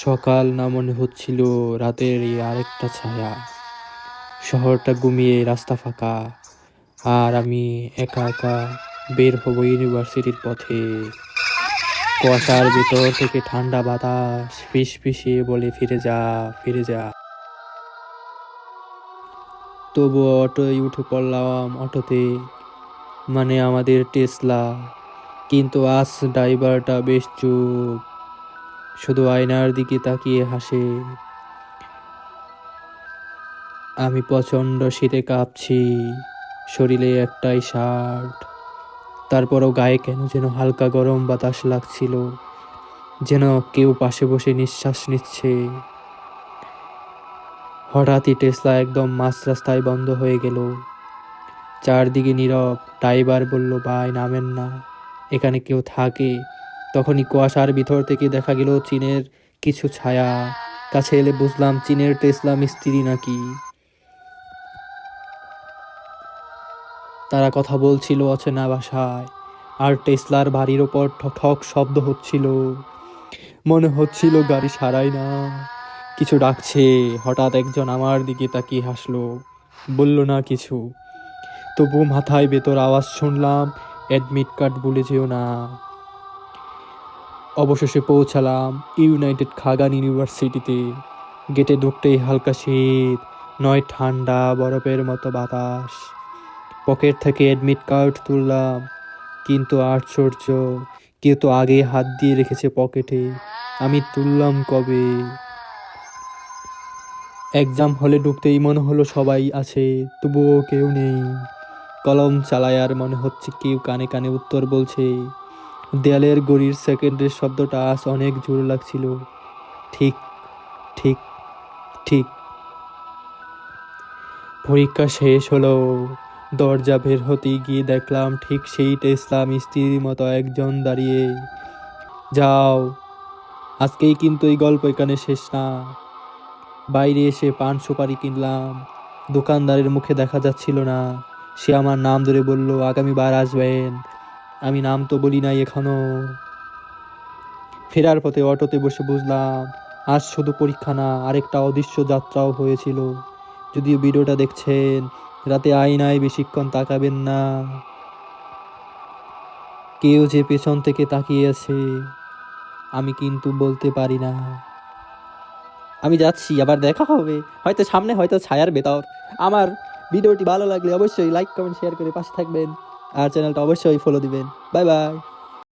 সকাল না মনে হচ্ছিল রাতের এই আরেকটা ছায়া। শহরটা ঘুমিয়ে, রাস্তা ফাঁকা, আর আমি একা একা বের হব ইউনিভার্সিটির পথে। কুয়াশার ভেতর থেকে ঠান্ডা বাতাস ফিসফিসিয়ে বলে, ফিরে যা, ফিরে যা। তবুও অটোয় উঠে পড়লাম, অটোতে, মানে আমাদের টেসলা। কিন্তু আজ ড্রাইভারটা বেশ চুপ, শুধু আয়নার দিকে তাকিয়ে হাসে। আমি প্রচণ্ড শীতে কাঁপছি, শরীরে একটাই শার্ট, তারপরও গায়ে কেন যেন হালকা গরম বাতাস লাগছিল, যেন কেউ পাশে বসে নিঃশ্বাস নিচ্ছে। হঠাৎই টেসলা একদম মাঝ রাস্তায় বন্ধ হয়ে গেল। চারদিকে নীরব। ড্রাইভার বলল, ভাই নামেন না, এখানে কেউ থাকে। তখনই কুয়াশার ভিতর থেকে দেখা গেল চীনের কিছু ছায়া। কাছে এলে বুঝলাম চীনের টেসলা মিস্ত্রি নাকি। তারা কথা বলছিল অচেনা ভাষায়, আর টেসলার বাড়ির ওপর ঠক ঠক শব্দ হচ্ছিল। মনে হচ্ছিল গাড়ি সারাই না, কিছু ডাকছে। হঠাৎ একজন আমার দিকে তাকিয়ে হাসলো, বলল না কিছু, তবু মাথায় ভেতর আওয়াজ শুনলাম, অ্যাডমিট কার্ড ভুলে যেও না। অবশেষে পৌঁছালাম ইউনাইটেড খাগান ইউনিভার্সিটিতে। গেটে ঢুকতেই হালকা শীত, নয় ঠান্ডা বরফের মতো বাতাস। পকেট থেকে অ্যাডমিট কার্ড তুললাম, কিন্তু আশ্চর্য, কেউ তো আগে হাত দিয়ে রেখেছে পকেটে। আমি তুললাম কবে? এক্সাম হলে ঢুকতেই মনে হলো সবাই আছে, তবুও কেউ নেই। কলম চালায় আর মনে হচ্ছে কেউ কানে কানে উত্তর বলছে। দেয়ালের ঘড়ির সেকেন্ডের শব্দটা আজ অনেক জোর লাগছিল। ঠিক, ঠিক, ঠিক। পরীক্ষা শেষ হলো। দরজা বের হতেই গিয়ে দেখলাম ঠিক সেই টেসলা মিস্ত্রির মতো একজন দাঁড়িয়ে। যাও, আজকেই কিন্তু এই গল্প এখানে শেষ না। বাইরে এসে পান সুপারি কিনলাম। দোকানদারের মুখে দেখা যাচ্ছিল না। সে আমার নাম ধরে বলল, আগামীবার আসবেন। আমি নাম তো বলি নাই এখনো। ফেরার পথে অটোতে বসে বুঝলাম আজ শুধু পরীক্ষা না, আরেকটা অদৃশ্য যাত্রাও হয়েছিল। যদিও ভিডিওটা দেখছেন, রাতে আয়নায় বেশিক্ষণ তাকাবেন না। কেউ যে পেছন থেকে তাকিয়ে আছে, আমি কিন্তু বলতে পারি না। আমি যাচ্ছি, আবার দেখা হবে, হয়তো সামনে, হয়তো ছায়ার ভেতর। আমার ভিডিওটি ভালো লাগলে অবশ্যই লাইক কমেন্ট শেয়ার করে পাশে থাকবেন, আর চ্যানেলটা অবশ্যই ফলো দিবেন। Bye bye.